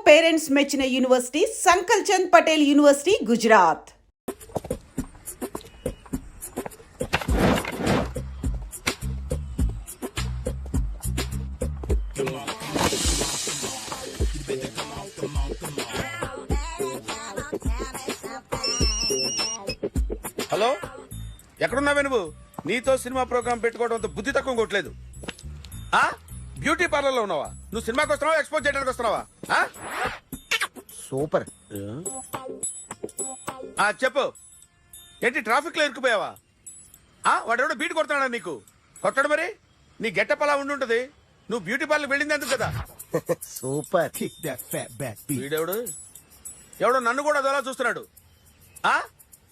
Parents మెచ్చిన university Sankalchand Patel University Gujarat. Hello, ఎక్కడున్నావే నువ్వు? నీతో సినిమా ప్రోగ్రామ్ పెట్టుకోవడంతో బుద్ధి తక్కువ కొట్టలేదు. బ్యూటీ పార్లర్ లో ఉన్నావా? నువ్వు సినిమాకి వస్తున్నావా, ఎక్స్పోజ్ చేయడానికి వస్తున్నావా? సూపర్. చెప్పు, ఏంటి ట్రాఫిక్ లో ఇరుక్కుపోయావా? వాడెవడో బీట్ కొడుతున్నాడా నీకు? కొట్టాడు మరి. నీ గెట్టప్ అలా ఉండుంటది. నువ్వు బ్యూటీ పార్లర్ వెళ్ళింది ఎందుకు కదా? సూపర్. వీడెవడు? ఎవడో నన్ను కూడా అదోలా చూస్తున్నాడు.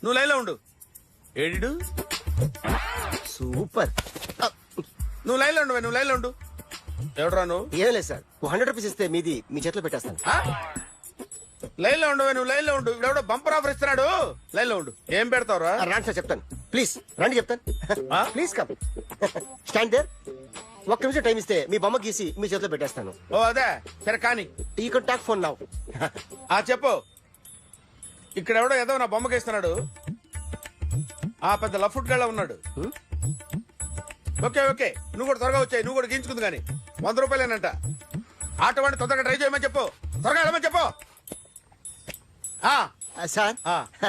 నువ్వు లైన్లో ఉండు. ఏడిడు? సూపర్. నువ్వు లైన్లో ఉండు, నువ్వు లైన్లో ఉండు. ఎవడరా నువ్వు? ఏం లేదు సార్, 100 రూపీస్ ఇస్తే మీది మీ చేతిలో పెట్టేస్తాను. లైన్లో ఉండు, నువ్వు లైన్లో ఉండు. ఎవడో బంపర్ ఆఫర్ ఇస్తున్నాడు. లైన్లో ఉండు. ఏం పెడతావురా? రాండి సార్, చెప్తాను. ప్లీజ్ రండి, చెప్తాను. Please come. Stand there. ఒక్క నిమిషం టైం ఇస్తే మీ బొమ్మ గీసి మీ చేతిలో పెట్టేస్తాను. ఓ అదే సరే, కానీ ఈ కెన్ టాక్ ఫోన్ నౌ. చెప్పు. ఇక్కడ ఎవడో ఏదో నా బొమ్మకి ఇస్తున్నాడు. పెద్ద లఫుట్ గళ్ళ ఉన్నాడు. ఓకే ఓకే, నువ్వు కూడా త్వరగా వచ్చాయి. నువ్వు కూడా గీంచుకుంది కానీ 100 రూపాయలేనంట. ఆటో వాడిని తొందరగా ట్రై చేయమని చెప్పు. త్వరగా వెళ్ళమని చెప్పు. సార్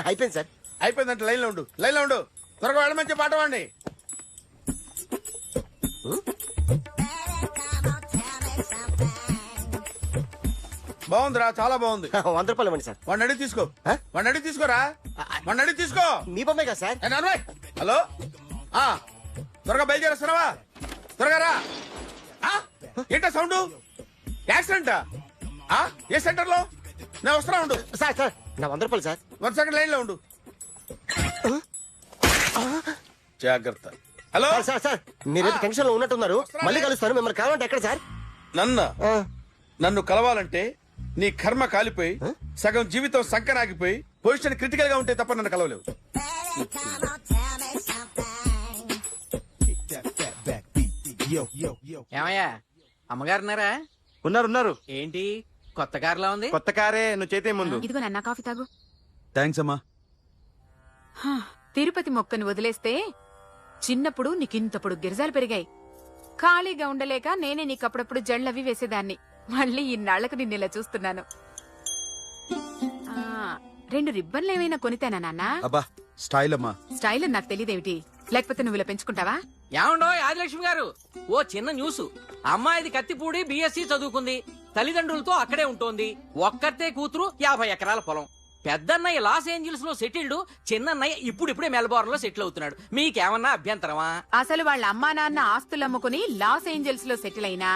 అయిపోయింది సార్. అయిపోయిందంట. లైన్లో ఉండు, లైన్లో ఉండు. త్వరగా వెళ్ళమని చెప్పు ఆటో వాడిని. బాగుందిరా, చాలా బాగుంది. 100 రూపాయలు ఇవ్వండి సార్. వాడిని అడిగి తీసుకో. వాడిని అడిగి తీసుకోరా. వాడిని అడిగి తీసుకో. మీ బొమ్మే కదా సార్. హలో, త్వరగా బయలుదేరేస్తున్నావా? త్వరగా రా. ఏంటా సౌండ్? యాక్సిడెంటా? ఏ సెంటర్ లో? నేను వస్తున్నా ఉండు. సార్ సార్ నా 100 రూపాయలు సార్. 1 సెకండ్ లైన్ లో ఉండు. జాగ్రత్త. హలో సార్ సార్, మీరు టెన్షన్ లో ఉన్నట్టున్నారు. మళ్ళీ కలుస్తాను. మిమ్మల్ని కావాలంటే ఎక్కడ సార్? నన్ను కలవాలంటే నీ కర్మ కాలిపోయి సగం జీవితం సంకనాగిపోయి పొజిషన్ క్రిటికల్ గా ఉంటే తప్ప నన్ను కలవలేవు. ఏమయ్యా, అమ్మగారున్నారా? ఉన్నారు. ఏంటి కొత్త కారులా ఉంది? కొత్త కారే, నువ్వు చేతే ముందు. ఇదిగో నాన్న కాఫీ తాగు. థ్యాంక్స్ అమ్మా. తిరుపతి మొక్కను వదిలేస్తే చిన్నప్పుడు నీకింతప్పుడు గిరిజాలు పెరిగాయి. ఖాళీగా ఉండలేక నేనే నీకప్పుడప్పుడు జళ్ళవి వేసేదాన్ని. మళ్ళీ ఇన్నాళ్లకు నిన్నిలా చూస్తున్నాను. 2 రిబ్బన్లు ఏమైనా కొనితేనా నాన్న? అబ్బా స్టైల్ అమ్మా. స్టైల్ అని నాకు తెలియదేమిటి? లేకపోతే నువ్వు ఇలా పెంచుకుంటావా? ఏమండో ఆదిలక్ష్మి గారు, ఓ చిన్న న్యూస్. అమ్మాయిది కత్తిపూడి BSc చదువుకుంది. తల్లిదండ్రులతో అక్కడే ఉంటోంది. ఒక్కతే కూతురు, 50 ఎకరాల పొలం. పెద్దన్నయ్య లాస్ ఏంజల్స్ లో సెటిల్డ్. చిన్నన్నయ్య ఇప్పుడిప్పుడే మెల్బోర్న్ లో సెటిల్ అవుతున్నాడు. మీకేమన్నా అభ్యంతరమా? అసలు వాళ్ళ అమ్మా నాన్న ఆస్తులమ్ముకుని లాస్ ఏంజల్స్ లో సెటిల్ అయినా,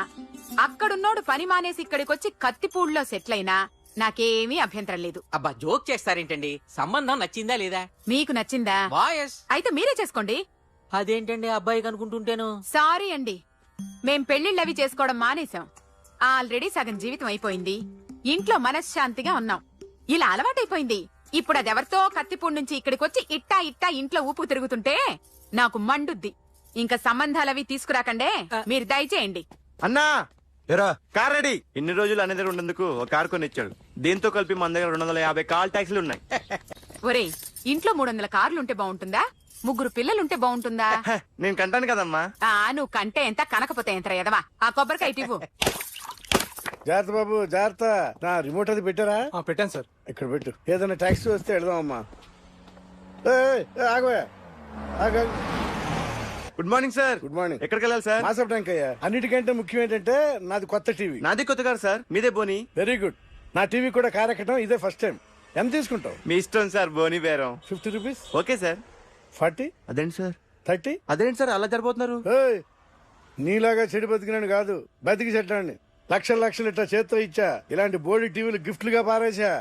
అక్కడున్నోడు పని మానేసి ఇక్కడికొచ్చి కత్తిపూడిలో సెటిల్ అయినా నాకేమీ అభ్యంతరం లేదు. అబ్బా జోక్ చేస్తారేంటండి? సంబంధం నచ్చిందా లేదా? మీకు నచ్చిందా? వాయస్ అయితే మీరే చేసుకోండి. అదేంటండి అబ్బాయి కనుకుంటుంటేను? సారీ అండి, మేం పెళ్లిళ్ళవి చేసుకోవడం మానేశాం. ఆల్రెడీ సగం జీవితం అయిపోయింది. ఇంట్లో మనశ్శాంతిగా ఉన్నాం. ఇలా అలవాటైపోయింది. ఇప్పుడు అదెవరితో కత్తిపూడి నుంచి ఇక్కడికొచ్చి ఇట్టా ఇంట్లో ఊపు తిరుగుతుంటే నాకు మండుద్ది. ఇంకా సంబంధాలవి తీసుకురాకండే, మీరు దయచేయండి. అన్నా ఎరా కార్ రెడీ. ఇన్ని రోజులు అనే దగ్గర ఉండేందుకు ఒక కార్ కొని ఇచ్చాడు. దీంతో కలిపి మన దగ్గర 250 కాల్ ట్యాక్సీలు ఉన్నాయి. ఒరేయ్, ఇంట్లో 300 కార్లుంటే బాగుంటుందా? 3 పిల్లలుంటే బాగుంటుందా? నేను కంటాను కదమ్మా. నువ్వు కంటే ఎంత కనకపోతే ఎంత ఎదవా. ఆ కొబ్బరికాయ ఇవ్వు. జాగ్రత్త బాబు, జాగ్రత్త. నా రిమోట్ అది పెట్టారా? పెట్టాను సార్. ఇక్కడ పెట్టు. ఏదైనా ట్యాక్సీ వస్తే వెళదామమ్మా. ఆగవే. Good morning sir. Good morning. ఎక్కడికి వెళ్ళాలి సార్? మాసప్ ట్యాంక్ అయ్యా. అన్నిటికంటే ముఖ్యం ఏంటంటే నాది కొత్త టీవీ. నాది కొత్త కారు సార్, మీదే బోని. Very good. నా టీవీ కూడా కార్ ఎక్కడం ఇదే ఫస్ట్ టైం. ఎంత తీసుకుంటావు? మీ ఇష్టం సార్, బోని బేరం. 50 రూపీస్. Okay sir. 40. అదేంటి సార్? 30. అదేంటి సార్ అలా జరిపోతున్నారు? నీలాగా చెడు బతికినాను కాదు, బతికి చెట్టాన్ని. లక్షలు ఇట్లా చేత్తో ఇచ్చా. ఇలాంటి బోర్డు టీవీలు గిఫ్ట్లుగా పారేసా.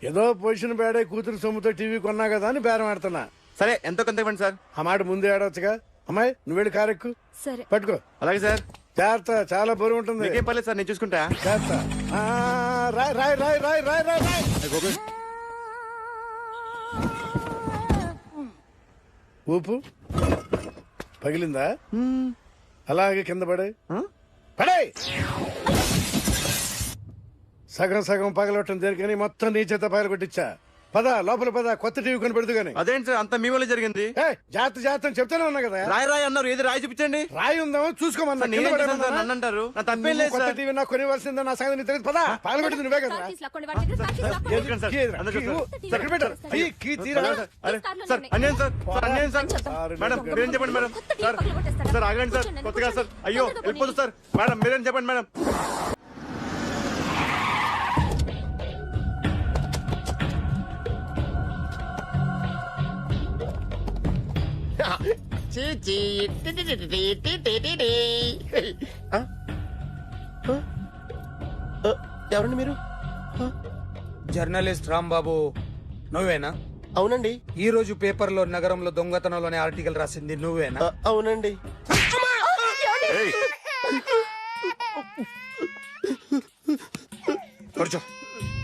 ఏదో పొజిషన్ బేడే కూతురు సొమ్ముతో టీవీ కొన్నా కదా అని బేరం ఆడుతున్నా. సరే ఎంతో కొంత ఇవ్వండి సార్. ఆ మాట ముందే ఆడవచ్చుగా. అమ్మాయి నువ్వు వెళ్ళి కారు ఎక్కు. సరే పట్టుకో. అలాగే సార్. జాగ్రత్త, చాలా బరువు ఉంటుంది. మీకేం పర్లేదు సార్, నేను చూసుకుంటా. జాగ్రత్త. రాయ్. ఊపు పగిలిందా? అలాగే కింద పడే. సగం సగం పగలవటం దేనికని మొత్తం నీ చేత పగల కొట్టించా. పద లోపల పద, కొత్త టీవీ కొని పెడదు గాని. అదేంటి సార్ అంత మీ వల్ల జరిగింది? జాగ్రత్త అని చెప్తానే ఉన్నా కదా. రాయి అన్నారు, ఏది రాయి చూపించండి. రాయి ఉందామో చూసుకోమన్నా. సార్, నేనేం చేశాను సార్? నన్ను అంటారు, నా తప్పేం లేదు కొత్త సార్. టీవీ నాకు కొనివ్వాల్సిందో నా సంగతి నీకు తెలియదు. పద పగల కొట్టింది నువ్వే కదా. ఎందుకండి సార్? కీ ఏదిరా? అందరూ కీ సార్. ఇవ్వు. ఎక్కడ పెట్టారు? కీ తీరా. అరే సార్, అన్యాయం సార్, సార్ అన్యాయం సార్. మేడం మీరేం చెప్పండి మేడం. సార్ సార్ ఆగండి సార్, కొత్తగా సార్. అయ్యో వెళ్ళిపోదు సార్. మేడం మీరేం చెప్పండి మేడం. ఎవరండి మీరు? జర్నలిస్ట్ రాంబాబు నువ్వేనా? అవునండి. ఈ రోజు పేపర్లో నగరంలో దొంగతనంలోనే ఆర్టికల్ రాసింది నువ్వేనా? అవునండి. ఏయ్, కూర్చో.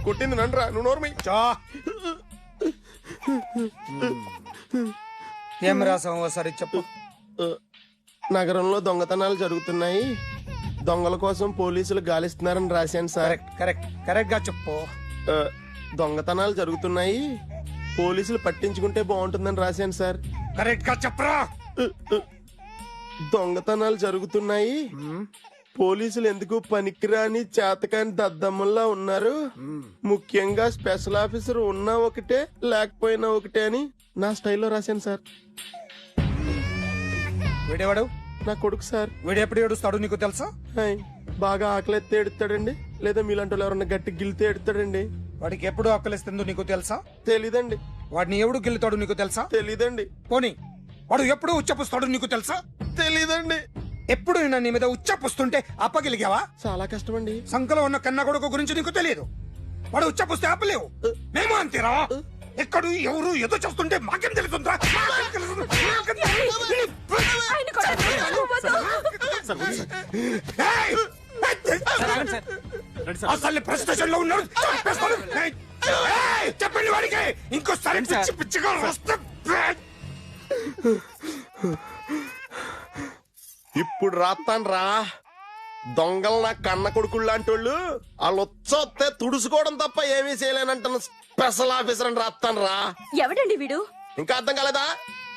కొట్టింది నండ్రా, నువ్వు నోర్మి. చా. ఏం రాసావు ఒకసారి చెప్పు. నగరంలో దొంగతనాలు జరుగుతున్నాయి, దొంగల కోసం పోలీసులు గాలిస్తున్నారని రాశాను సార్. కరెక్ట్ కరెక్ట్ కరెక్ట్ గా చెప్పు. దొంగతనాలు జరుగుతున్నాయి, పోలీసులు పట్టించుకుంటే బాగుంటుందని రాశాను సార్. కరెక్ట్ గా చెప్పరా. దొంగతనాలు జరుగుతున్నాయి, పోలీసులు ఎందుకు పనికిరాని చేతకాని దద్దమ్మల్లా ఉన్నారు, ముఖ్యంగా స్పెషల్ ఆఫీసర్ ఉన్నా ఒకటే లేకపోయినా ఒకటే అని నా స్టైల్లో రాశాను సార్. వీడేవాడు? నా కొడుకు సార్. వీడు ఎప్పుడు ఏడుస్తాడు నీకు తెలుసా? హాయ్, బాగా ఆకలిస్తే ఎడుతాడండి, లేదా మీలాంటి వాళ్ళు ఎవరన్నా గట్టి గిల్తే ఎడుతాడండి. వాడికి ఎప్పుడు ఆకలిస్తుందో నీకు తెలుసా? తెలీదండి. వాడిని ఎవడు గెలుతాడు నీకు తెలుసా? తెలీదండి. పోనీ వాడు ఎప్పుడు ఉచ్చపుస్తాడు నీకు తెలుసా? తెలీదండి. ఎప్పుడు నిన్న నీ మీద ఉచ్చపుస్తుంటే అప్పగలిగావా? చాలా కష్టమండి. సంకలో ఉన్న కన్న కొడుకు గురించి నీకు తెలియదు. వాడు ఉచ్చపుస్తే ఆపలేవు. మేము అంతేరా. ఎక్కడు ఎవరు ఏదో చేస్తుంటే మాకేం తెలుస్తుందా? మాకేం తెలుస్తుంది? మాకేం తెలుస్తుంది? ఏయ్! అసలు ప్రెస్టేషన్ లో ఉన్నాడు. చంపేస్తాను. ఏయ్! చెప్పండి వాడికి ఇంకోసారి పిచ్చి పిచ్చిగా వస్తే ఇప్పుడు రాత్తాను రా. దొంగలు నా కన్న కొడుకులు లాంటి వాళ్ళు వాళ్ళు వచ్చొస్తే తుడుచుకోవడం తప్ప ఏమీ చేయలేనంటున్న స్పెషల్ ఆఫీసర్ అని రాత్తాను రా. ఎవడండి వీడు? ఇంకా అర్థం కాలేదా?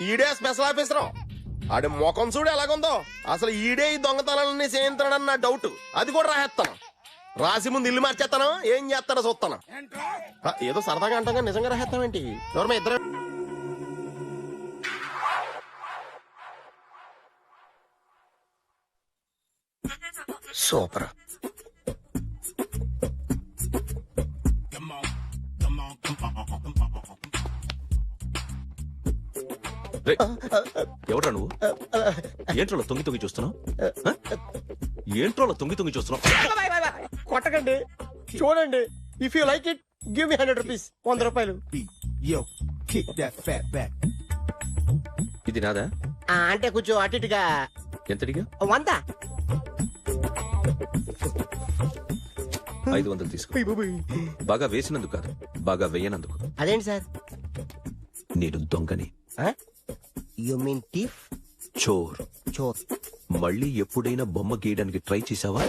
ఈడే స్పెషల్ ఆఫీసర్. ఆడి ముఖం చూడు ఎలాగుందో. అసలు ఈడే ఈ దొంగతనాలన్నీ చేయించాడని నా డౌట్. అది కూడా రాసేస్తాను. రాసి ముందు ఇల్లు మార్చేస్తాను, ఏం చేస్తాడో చూస్తాను. ఏదో సరదాగా అంటాగా నిజంగా రాసేస్తామేంటి? ఎవరమ్మా ఇద్దరు? సూపర్. ఎవడ్రా నువ్వు? ఏంట్రోలో తొంగి తొంగి చూస్తున్నావు? ఏంట్రోలో తొంగి తొంగి చూస్తున్నావు? కొట్టకండి, చూడండి. If you like it give me 100 rupees. 100 రూపాయలు. ఇది నాదా? అంటే కొంచెం అటు ఇటుగా. ఎంతడిగా? 100. 500 తీసుకో. బాగా వేసినందుకు కాదు, బాగా వెయ్యనందుకు. అదేంటి సార్? నేను దొంగని. You mean thief? చోర్. చోర్. మళ్ళీ ఎప్పుడైనా బొమ్మ గీయడానికి ట్రై చేసావా?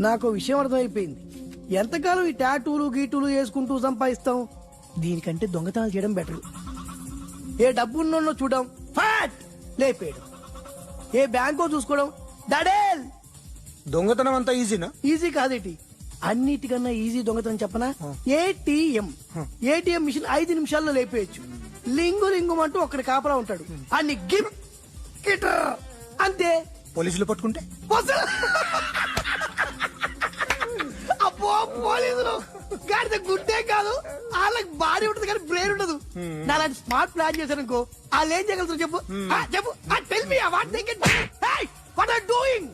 నాకు విషయం అర్థమైపోయింది. ఎంతకాలం ఈ టాటూలు గీటూలు వేసుకుంటూ సంపాదిస్తాం? దీనికంటే దొంగతనాలు చేయడం బెటర్. ఏ డబ్బు ఉన్నోన్నో చూడడం, ఫాట్ లేపేయడం. ఏ బ్యాంకో చూసుకోవడం, దడేల్. దొంగతనం అంతా ఈజీనా? ఈజీ కాదేటి, అన్నిటికన్నా ఈజీ దొంగతనం చెప్పనా? ఏటీఎం మిషన్ 5 నిమిషాల్లో లేపేయచ్చు. లింగు లింగు అంటూ ఒక్కడ కాపలా ఉంటాడు, అన్ని గిమ్ గిటర్ అంతే. పోలీసులు పట్టుకుంటే అబ్బో పోలీసులు గాడిద గుడ్డే కాదు, వాళ్ళకి బాడీ ఉంటుంది కానీ బ్రెయిన్ ఉండదు. నా అలాంటి స్మార్ట్ ప్లాన్ చేశాను అనుకో, వాళ్ళు ఏం చేయగలుగుతారు చెప్పు? చెప్పు, tell me what they can. Hey, what are doing?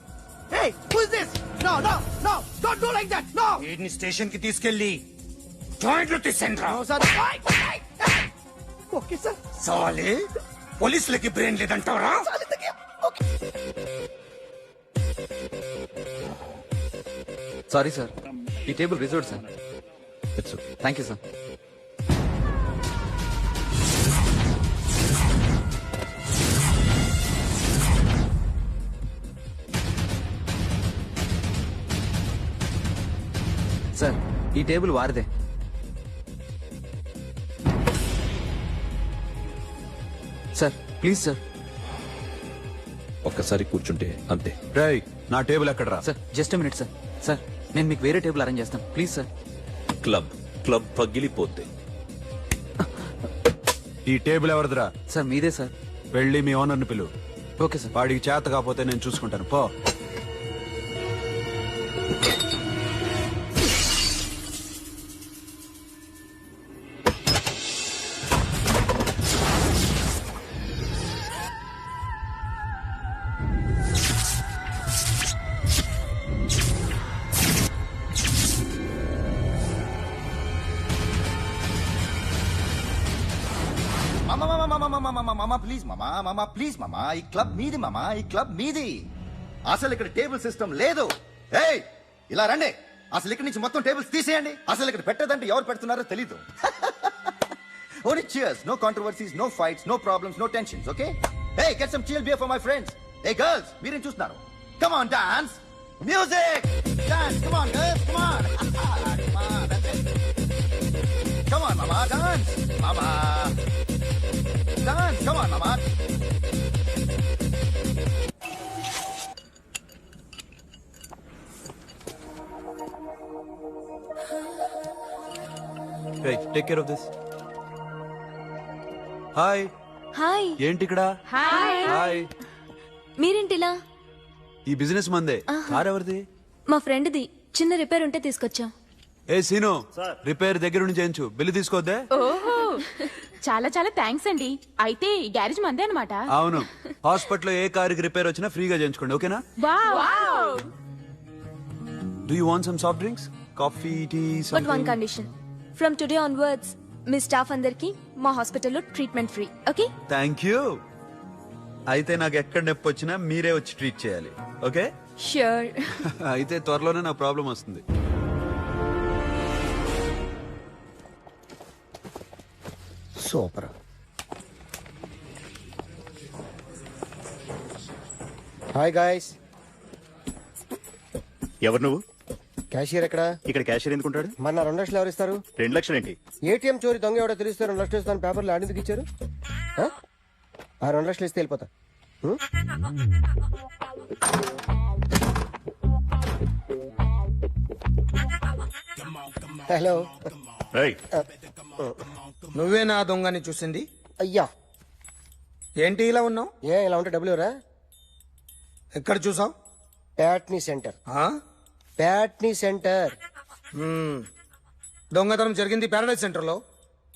Hey, who is this? No no no, don't do like that. No వీడిని స్టేషన్ కి తీసుకెళ్లి జాయింట్లు తీసేండ్రా. సార్. Okay sir. సాలే పోలీసులకి బ్రెయిన్ లేదంటావరా? సారీ సార్, ఈ table reserve sir. Thank you sir. Sir, ఈ టేబుల్ వారిదే. Sir please sir. ఒక్కసారి కూర్చుంటే అంతే. రై, నా టేబుల్ ఎక్కడరా? Sir just minute sir. Sir నేను మీకు వేరే టేబుల్ అరేంజ్ చేస్తాను ప్లీజ్ సార్. క్లబ్ పగిలిపోద్ది. ఈ టేబుల్ ఎవరిదిరా? సార్ మీదే సార్. వెళ్ళి మీ ఓనర్ని పిలు. Okay sir. వాడికి చేత కాకపోతే నేను చూసుకుంటాను, పో. ప్లీజ్ మామా, ఈ క్లబ్ మీది మామా, ఈ క్లబ్ మీది. అసలు ఇక్కడ టేబుల్ సిస్టమ్ లేదు. ఏయ్, ఇలా రండి. అసలు ఇక్కడ నుంచి మొత్తం టేబుల్స్ తీసేయండి. అసలు ఇక్కడ పెట్టదంటే ఎవరు పెడుతున్నారో తెలీదు. Only cheers, no controversies, no fights, no problems, no tensions, okay? Hey, get some chill beer for my friends. Hey girls, మీరేం చూస్తున్నారు? Come on, dance. Music. Dance, come on girls, come on. Come on, that's it. Come on, mama, dance. Mama. Dance, come on, mama. Hey, take care of this. Hi. Hi. ఏంటి ఇక్కడ? Hi. మీరేంటిలా? ఈ business మందే. Car ఎవరిది? మా ఫ్రెండ్ది. చిన్న repair ఉంటే తీసుకొచ్చా. ఏ scene, repair దగ్గర నుంచి చేయించు, బిల్లు తీసుకోద్దే. ఓహో, చాలా చాలా థ్యాంక్స్ అండి. అయితే ఈ గ్యారేజ్ మందే అనమాట. అవును, హాస్పిటల్లో ఏ కారుకి రిపేర్ వచ్చినా ఫ్రీగా చేయించుకోండి, ఓకేనా? Do you want some soft drinks, coffee, tea? But one condition, from today onwards మీ స్టాఫ్ అందరికి మా హాస్పిటల్లో treatment free, okay? Thank you. అయితే నాకు ఎక్కడ నొప్పి వచ్చినా మీరే వచ్చి ట్రీట్ చేయాలి, ఓకే? ష్యూర్. అయితే త్వరలోనే నా ప్రాబ్లం వస్తుంది. సూపర్. Hi guys. ఎవరు నువ్వు? క్యాషియర్ ఎక్కడ? ఇక్కడ క్యాషియర్ ఎందుకుంటాడు? మన 2 లక్షలు ఎవరు ఇస్తారు? 2 లక్షలు ఏంటి? ఏటీఎం చోరీ దొంగ ఎవడో తెలిస్తే 2 లక్షలు ఇస్తాను పేపర్లు ఆడేందుకు ఇచ్చారు? ఆ 2 లక్షలు ఇస్తే వెళ్ళిపోతా. హలో. నువ్వే నా దొంగని చూసింది? అయ్యా, ఏంటి ఇలా ఉన్నావు? ఇలా ఉంటే డబ్బులు ఎవరా? ఎక్కడ చూసావు? ప్యాట్నీ సెంటర్. ప్యాట్నీ సెంటర్. దొంగతనం జరిగింది ప్యారడైజ్ సెంటర్ లో.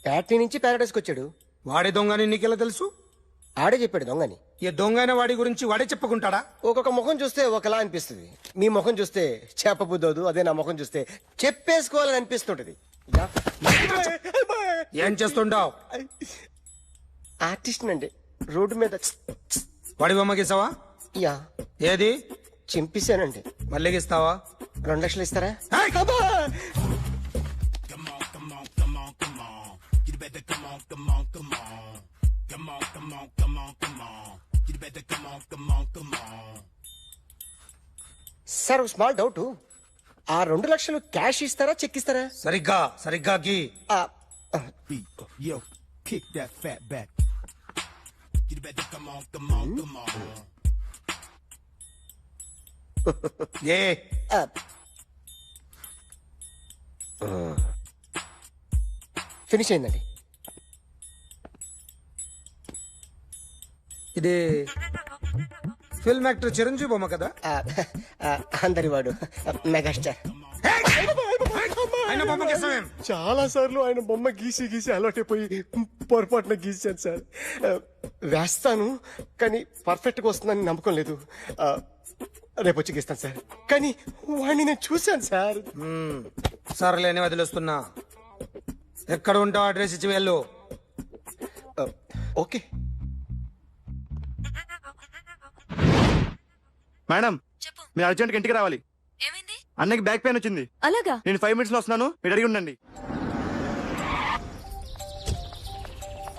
ప్యాట్నీ నుంచి ప్యారడైజ్కి వచ్చాడు. వాడే దొంగని నీకెలా తెలుసు? ఆడే చెప్పాడు దొంగని. ఈ దొంగైన వాడి గురించి వాడే చెప్పుకుంటాడా? ఒక్కొక్క ముఖం చూస్తే ఒకలా అనిపిస్తుంది. మీ ముఖం చూస్తే చెప్పబుద్దోదు, అదే నా ముఖం చూస్తే చెప్పేసుకోవాలని అనిపిస్తుంటది. ఏం చేస్తుంటావు? ఆర్టిస్ట్ అండి. రోడ్డు మీద వాడి బొమ్మ గీసావా? యా. ఏది? చింపేశానండి. మళ్ళీ గీస్తావా? 2 లక్షలు ఇస్తారా? సార్, ఒక స్మాల్ డౌట్. ఆ 2 లక్షలు క్యాష్ ఇస్తారా, చెక్ ఇస్తారా? సరిగ్గా గీ. ఫినిష్ అయిందండి. ఇది ఫిల్మ్ యాక్టర్ చిరంజీవి బొమ్మ కదా? అందరి వాడు మెగాస్టార్. ఆయన బొమ్మ గీసావేం? చాలా సార్లు ఆయన బొమ్మ గీసి గీసి అలవాటైపోయి పొరపాటున గీసాను సార్. వేస్తాను కానీ పర్ఫెక్ట్ గా వస్తుందని నమ్మకం లేదు. రేపు వచ్చి గీస్తాను సార్. కానీ వాడిని నేను చూశాను సార్. సర్లేని వదిలేస్తున్నా. ఎక్కడ ఉంటావు అడ్రస్ ఇచ్చి వెళ్ళు. ఓకే మేడం, మీరు అర్జెంట్గా ఇంటికి రావాలి. అన్నకి బ్యాక్ పెయిన్ వచ్చింది. అలాగా? నేను 5 minutes లో వస్తున్నాను, మీరు అడిగి ఉండండి.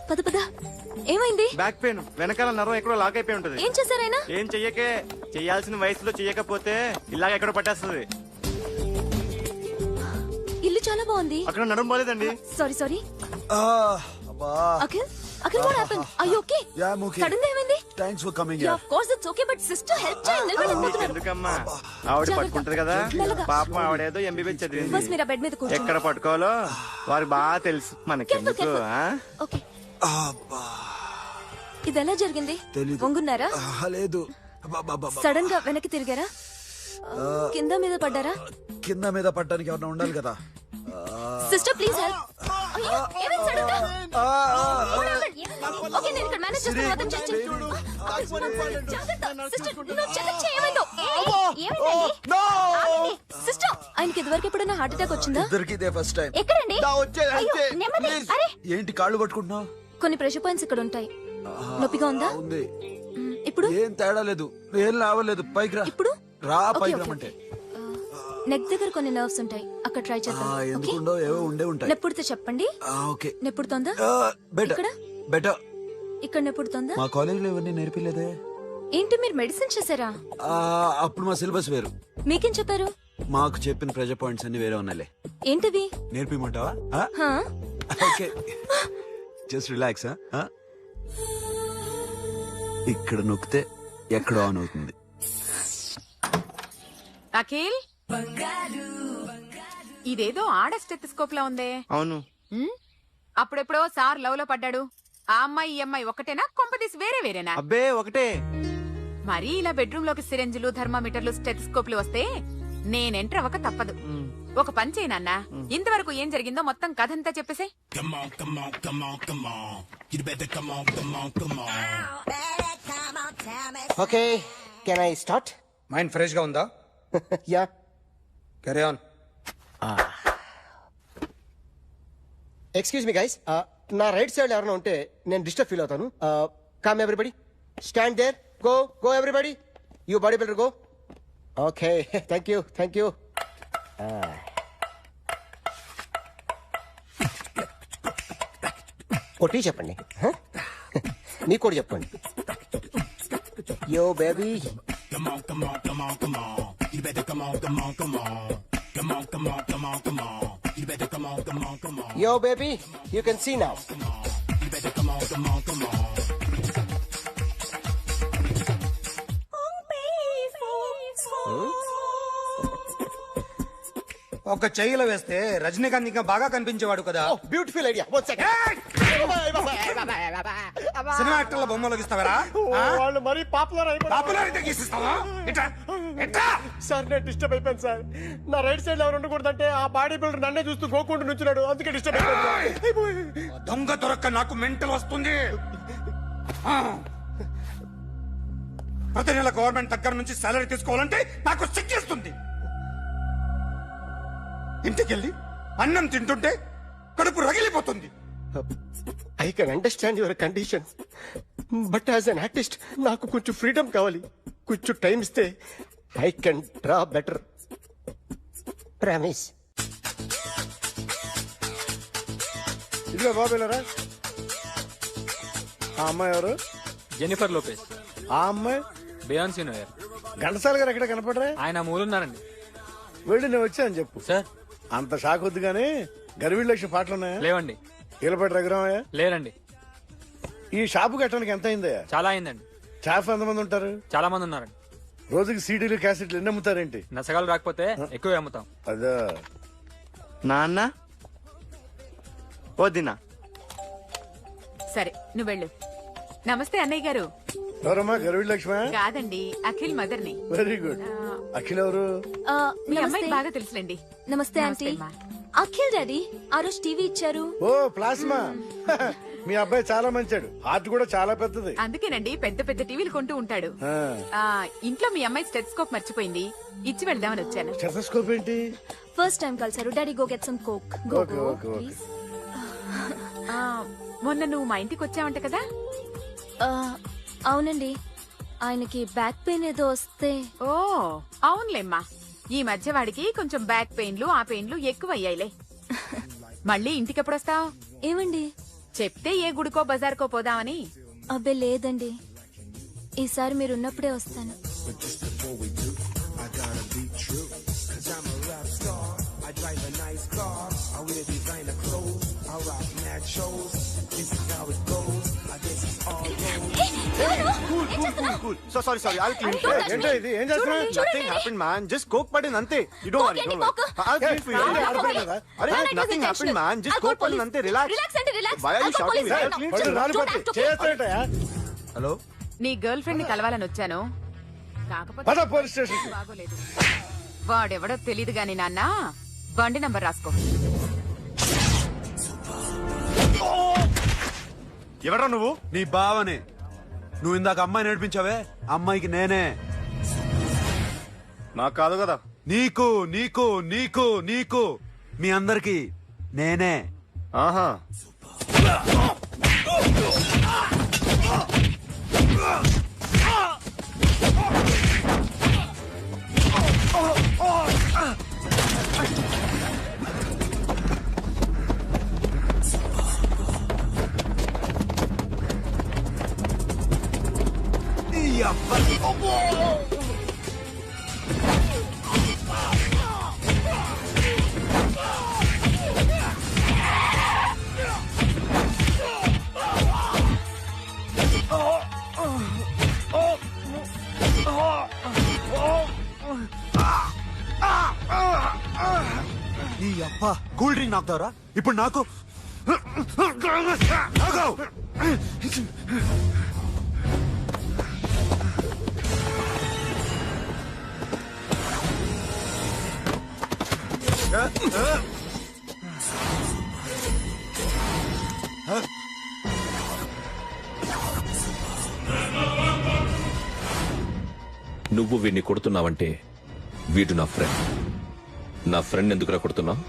పద పద. ఏమైంది? బ్యాక్ పెయిన్, వెనకాల నరం ఎక్కడో లాక్ అయిపోయి ఉంటుంది. ఏం చేశారైనా? ఏం చెయ్యకే, చెయ్యాల్సిన వయసులో చెయ్యకపోతే ఇలాగ ఎక్కడో పట్టేస్తుంది. ఇల్లు చాలా బాగుంది. అక్కడ నడుము పోలేదండి. Sorry sorry. Akhil Akhil what happened? Are you okay? Yeah, I'm okay. Sudden గా ఏమైంది? Thanks for coming Yeah, here. of course it's okay, but sister help చేయండి. నిలబడలేకపోతున్నారు. ఎందుకమ్మా, ఆవిడ పట్టుకుంటది కదా. మెల్లగా. పాపం ఆవిడేదో ఎంబీబీఎస్ బస్ చదివింది. మీరు ఆ బెడ్ మీద కూర్చోండి. ఎక్కడ పట్టుకోవాలో వారికి బాగా తెలుసు, మనకెందుకు? Careful, okay. ఇది ఎలా జరిగింది? తెలీదు. వంగున్నారా? లేదు, సడన్ గా వెనక్కి తిరిగారా? కింద మీద పడ్డారా? కింద మీద పడ్డానికి ఎవరైనా ఉండాలి కదా. Sister please help. అయ్యో ఏమైంది సడన్ గా? ఓకే నేను ఇక్కడ మేనేజ్ చేస్తాను. అర్థం చేయండి. సిస్టర్ నువ్వు చెక్ చేయమందో. ఏమైంది? సిస్టర్ ఆయనకి ఇదివరకు ఎప్పుడైనా హార్ట్ అటాక్ వచ్చిందా? ఇద్దరికి ఇదే ఫస్ట్ టైం. ఎక్కడండి? అయ్యో, నెమ్మది. అరే ఏంటి కాళ్ళు పట్టుకుంటున్నావు? కొన్ని ప్రెషర్ పాయింట్స్ ఇక్కడ ఉంటాయి. నొప్పిగా ఉందా? ఉంది. ఇప్పుడు ఏం తేడా లేదు, ఏం లావలేదు. పైకి రా. ఇప్పుడు రా, ఓకే, పైకి ఓకే, రమ్మంటే. నెక్ దగ్గర కొన్ని నర్వ్స్ ఉంటాయి, అక్కడ ట్రై చేద్దాం. ఓకే? ఎందుకుండో ఏవో ఉండే ఉంటాయి. నెప్పుడుతో చెప్పండి. ఓకే. నెప్పుడుతోందా? బెటర్ ఇక్కడ బెటర్. ఇక్కడ నెప్పుడుతోందా? మా కాలేజీలో ఎవరిని నేర్పిలేదే. ఏంటి మీరు మెడిసిన్ చేశారా? అప్పుడు మా సిలబస్ వేరు. మీకేం చెప్పారు? మాకు చెప్పిన ప్రెజర్ పాయింట్స్ అన్ని వేరే ఉన్నాయిలే. ఏంటివి? నేర్పిమంటావా? హా? Okay, just relax. ఇక్కడ నొక్కితే ఎక్కడ ఆన్ అవుతుంది. అఖిల్ ఇదేదో ఆడ స్టెథోస్కోప్ లా ఉందే. అవును. అప్పుడెప్పుడో సార్ లవ్ లో పడ్డాడు. ఆ అమ్మాయి ఈ అమ్మాయి ఒకటేనా, కొంపదీసి వేరే వేరేనా? అబ్బే ఒకటే. మరి ఇలా బెడ్రూమ్ లోకి సిరెంజులు, థర్మామీటర్లు, స్టెథోస్కోప్లు వస్తే నేను ఎంటర్ అవ్వక తప్పదు. ఒక పని చేయనన్న, ఇంతవరకు ఏం జరిగిందో మొత్తం కథంతా చెప్పేసే. Okay can I start? Mind fresh గా ఉందా? Yeah. Carry on. Excuse me guys, నా రైట్ సైడ్ ఎవరైనా ఉంటే నేను డిస్టర్బ్ ఫీల్ అవుతాను. Come everybody, stand there. Go go everybody, you body builder go. Okay, thank you thank you. కొట్టి చెప్పండి. నీకు కూడా చెప్పండి. Yo baby. Yo, baby, you can see now. ఒక చెయ్యిలో వేస్తే రజనీకాంత్ ఇంకా బాగా కనిపించేవాడు కదా. Beautiful idea. One second. Cinema యాక్టర్ల బొమ్మలు గీస్తావరా? వాళ్ళు మరీ పాపులర్ పాపులారిటీ గీసిస్తావా? సార్ నేను డిస్టర్బ్ అయిపోయాను సార్. నా రైట్ సైడ్ ఎవరు ఉండకూడదంటే ఆ బాడీ బిల్డర్ నన్నే చూస్తూ గోకుంటూ నుంచున్నాడు, అందుకే డిస్టర్బ్ అయిపోయాను. దొంగ దొరక్క నాకు మెంటల్ వస్తుంది. ప్రతి నెల గవర్నమెంట్ దగ్గర నుంచి సాలరీ తీసుకోవాలంటే నాకు సిగ్గేస్తుంది. ఇంటికెళ్ళి అన్నం తింటుంటే కడుపు రగిలిపోతుంది. I can understand your condition, but as an artist నాకు కొంచెం ఫ్రీడమ్ కావాలి. కొంచెం టైం ఇస్తే I can draw better. Promise. ఇదిగో బాబేలరా. ఆ అమ్మాయి ఎవరు? Jennifer Lopez. ఆ అమ్మాయి బియాన్సీ నోయర్. ఘంటసాల గారు ఎక్కడ కనపడరా? ఆయన మూలున్నారండి. వెళ్ళి నేను వచ్చాను చెప్పు. సార్ అంత షాక్ వద్దు గానీ గర్వీళ్ళ లక్ష పాటలు ఉన్నాయా? లేవండి. ఈలపాటి రఘురామయ్య లేరండి. ఈ షాపు కట్టడానికి ఎంత అయిందయ్యా? చాలా అయిందండి. స్టాఫ్ ఎంతమంది ఉంటారు? చాలా మంది ఉన్నారండి. రోజుకి సీడీలు క్యాసెట్లు ఎన్ని అమ్ముతారేంటి? నసగాలు రాకపోతే ఎక్కువ అమ్ముతాం. అదా నాన్న వదినా. సరే నువ్వు వెళ్ళు. నమస్తే అన్నయ్య గారు. ఎవరమ్మా గరుడి లక్ష్మ? కాదండి, అఖిల్ మదర్ని. Very good. అఖిల్ ఎవరు? మీ అమ్మాయి బాగా తెలుసులేండి. నమస్తే ఆంటీ. అఖిల్ డాడీ ఆ రోజు టీవీ ఇచ్చారు. ఓ ప్లాస్మా. మీ అబ్బాయి చాలా మంచాడు, హార్ట్ కూడా చాలా పెద్దది. అందుకేనండి పెద్ద పెద్ద టీవీలు కొంటూ ఉంటాడు. ఇంట్లో మీ అమ్మాయి స్టెథోస్కోప్ మర్చిపోయింది, ఇచ్చి వెళ్దామని వచ్చాను. స్టెథోస్కోప్ ఏంటి? ఫస్ట్ టైం కలిసారు. Daddy go get some coke. Go go please. మొన్న నువ్వు మా ఇంటికి వచ్చావంట కదా? అవునండి, ఆయనకి బ్యాక్ పెయిన్ ఏదో వస్తే. ఓ అవునులేమ్మా, ఈ మధ్య వాడికి కొంచెం బ్యాక్ పెయిన్లు ఆ పెయిన్లు ఎక్కువ అయ్యాయిలే. మళ్ళీ ఇంటికి ఎప్పుడు వస్తావు? ఏమండి చెప్తే ఏ గుడికో బజార్కో పోదామని. అబ్బే లేదండి, ఈసారి మీరున్నప్పుడే వస్తాను. Sorry I'll clean it. ఏంటో ఇది? ఏం చేస్తున్నా? Nothing happened man, just coke పడింది అంతే. You don't worry. I'll clean for you. అరే nothing happened man, just coke పడింది అంతే. Relax. Why are you shouting? I'll clean for you. Hello, నీ గర్ల్ ఫ్రెండ్ ని కలవాలని వచ్చాను, కాకపోతే పద పోలీస్ స్టేషన్. బాగోలేదు. వాడెవడో తెలీదు గాని నాన్న, బండి నంబర్ రాసుకో. ఎవరా నువ్వు? నీ బావనే. నువ్వు ఇందాక అమ్మాయి నేర్పించావే, అమ్మాయికి నేనే. నాకు కాదు కదా. నీకు నీకు నీకు నీకు మీ అందరికి నేనే. ఆహా. నీ అబ్బా కూల్ డ్రింక్ నాకుతావరా ఇప్పుడు నాకు? నువ్వు వీడిని కొడుతున్నావంటే వీడు నా ఫ్రెండ్. నా ఫ్రెండ్ ఎందుకురా కొడుతున్నావు?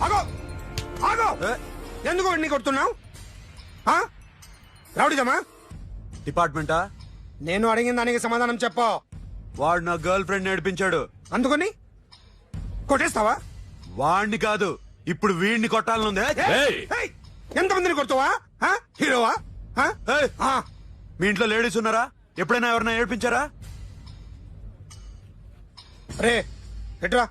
ఆగో ఆగో, ఎందుకు వాడిని కొడుతున్నావు? రౌడీజమా? డిపార్ట్మెంటా? నేను అడిగిన దానికి సమాధానం చెప్పు. వాడు నా గర్ల్ ఫ్రెండ్ నేర్పించాడు. అందుకని కొట్టేస్తావా? వాడిని కాదు, ఇప్పుడు వీడిని కొట్టాలనుందే. ఎంతమందిని కొడుతావా? హీరోవా? మీ ఇంట్లో లేడీస్ ఉన్నారా? ఎప్పుడైనా ఎవరైనా ఏడ్పించారా? రే ఎట్రా,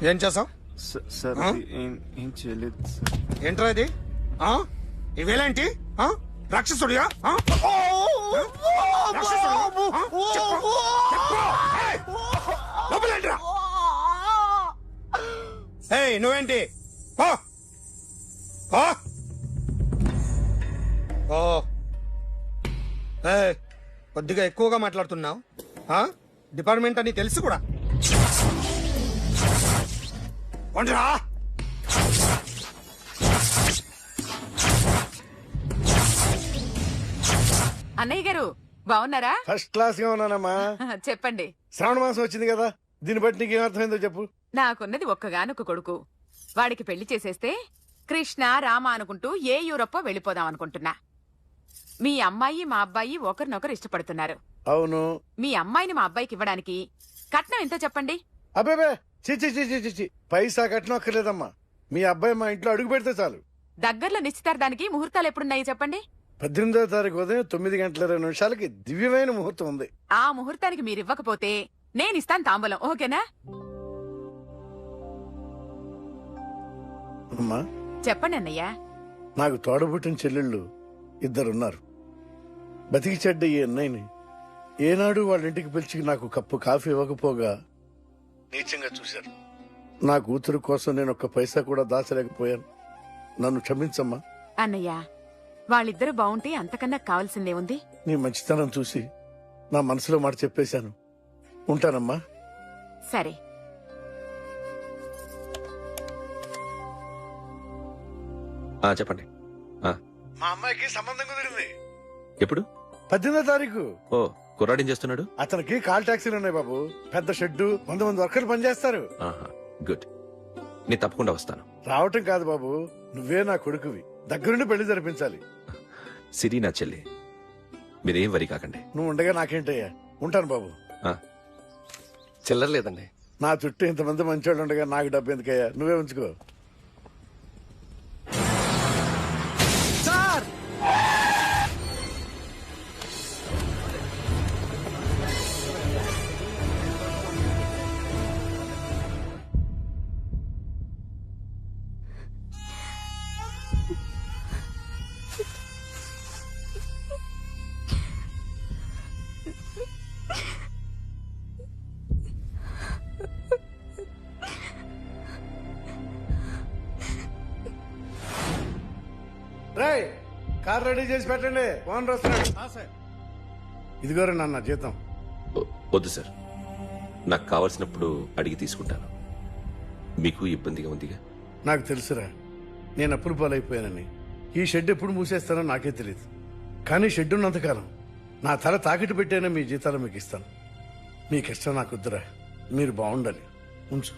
ఏం చేసావు? సార్ ఏం చేయలేదు. ఏంట్రా ఇది? ఇవేలాంటి రాక్షసుడియా? నువ్వేంటి? కొద్దిగా ఎక్కువగా మాట్లాడుతున్నావు. డిపార్ట్మెంట్ అని తెలుసు కూడా. కొండరా అన్నయ్య గారు బాగున్నారా? ఫస్ట్ క్లాస్ గా ఉన్నానమ్మా. చెప్పండి. శ్రావణ మాసం వచ్చింది కదా, దీన్ని బట్టి నీకు ఏమర్థమైందో చెప్పు. నాకున్నది ఒక్కగానొక్క కొడుకు. వాడికి పెళ్లి చేసేస్తే కృష్ణ రామ అనుకుంటూ ఏ యూరప్ వెళ్ళిపోదాం అనుకుంటున్నా. మీ అమ్మాయి మా అబ్బాయి ఒకరినొకరు ఇష్టపడుతున్నారు. అవును. మీ అమ్మాయిని మా అబ్బాయికి ఇవ్వడానికి కట్నం ఎంతో చెప్పండి. అబ్బాబే చిచి పైసా కట్నం అక్కర్లేదమ్మా. మీ అబ్బాయి మా ఇంట్లో అడుగు పెడితే చాలు. దగ్గరలో నిశ్చితార్థానికి ముహూర్తాలు ఎప్పుడున్నాయి చెప్పండి. 18వ తారీఖు ఉదయం 9:20 దివ్యమైన ముహూర్తం ఉంది. ఆ ముహూర్తానికి మీరు ఇవ్వకపోతే నేనిస్తాను తాంబూలం, ఓకేనా? అమ్మా చెప్పండి అన్నయ్య. నాకు తోడబుట్టిన చెల్లెళ్ళు 2 ఉన్నారు. బతికి చెడ్డ ఈ అన్నయ్యని ఏనాడు వాళ్ళ ఇంటికి పిలిచి నాకు కప్పు కాఫీ ఇవ్వకపోగా నీచంగా చూశారు. నా కూతురు కోసం నేను ఒక్క పైసా కూడా దాచలేకపోయాను. నన్ను క్షమించమ్మా. అన్నయ్య, వాళ్ళిద్దరూ బాగుంటే అంతకన్నా కావాల్సిందే ఉంది. నీ మంచితనం చూసి నా మనసులో మాట చెప్పేశాను. ఉంటానమ్మా. సరే. చెప్పండి. మా అమ్మాయికి సంబంధం కుదిరింది. ఎప్పుడు? 18వ తారీఖు. ఓ, కుర్రాడేం చేస్తున్నాడు? అతనికి కాల్ టాక్సీలు ఉన్నాయి బాబు. పెద్ద షెడ్డు, 100 మంది వర్కర్లు పనిచేస్తారు. గుడ్. నేను తప్పకుండా వస్తాను. రావటం కాదు బాబు, నువ్వే నా కొడుకువి. దగ్గరుండి పెళ్లి జరిపించాలి. సిరి నా చెల్లి, మీరేం వరి కాకండి. నువ్వు ఉండగా నాకేంటయ్యా. ఉంటాను బాబు. చిల్లర లేదండి. నా చుట్టూ ఇంతమంది మంచోళ్ళు ఉండగా నాకు డబ్బు ఎందుకయ్యా, నువ్వే ఉంచుకో. సార్ రేయ్, కార్ రెడీ చేసి పెట్టండి. ఓనర్ వస్తున్నాడు. ఇదిగోరా నాన్న జీతం. వద్దు సార్, నాకు కావలసినప్పుడు అడిగి తీసుకుంటాను. మీకు ఇబ్బందిగా ఉందిగా? నాకు తెలుసురా, నేను అప్పులు పాలైపోయానని. ఈ షెడ్ ఎప్పుడు మూసేస్తానో నాకే తెలియదు. కానీ షెడ్ ఉన్నంతకాలం నా తల తాకిట్టు పెట్టైనా మీ జీతాలు మీకు ఇస్తాను. మీ కష్టం నాకు వద్దురా, మీరు బాగుండాలి. ఉంచు.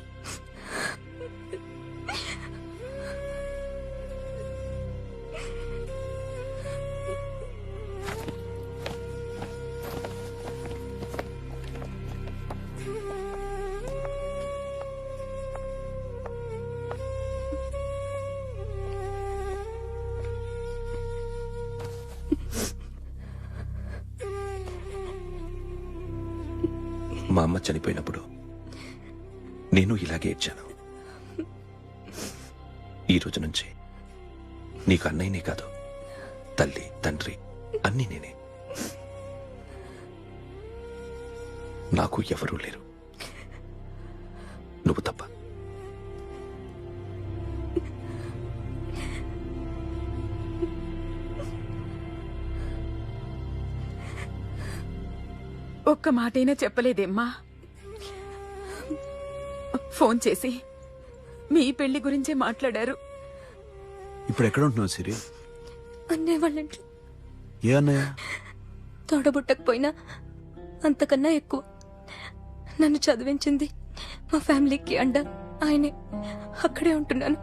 మా అమ్మ చనిపోయినప్పుడు నేను ఇలాగే ఏడ్చాను. ఈ రోజు నుంచి నీకు అన్నయ్యనే కాదు, తల్లి తండ్రి అన్నీ నేనే. నాకు ఎవరూ లేరు, నువ్వు తప్ప. ఒక్క మాటైనా చెప్పలేదేమ్మా? ఫోన్ చేసి మీ పెళ్లి గురించే మాట్లాడారు. ఇప్పుడు ఎక్కడ ఉంటున్నావు సిరి? అన్నయ్య వాళ్ళ ఇంట్లో. ఏ అన్నయ్య? తోడబుట్టకపోయినా అంతకన్నా ఎక్కువ నన్ను చదివించింది, మా ఫ్యామిలీకి అండ ఆయనే. అక్కడే ఉంటున్నాను.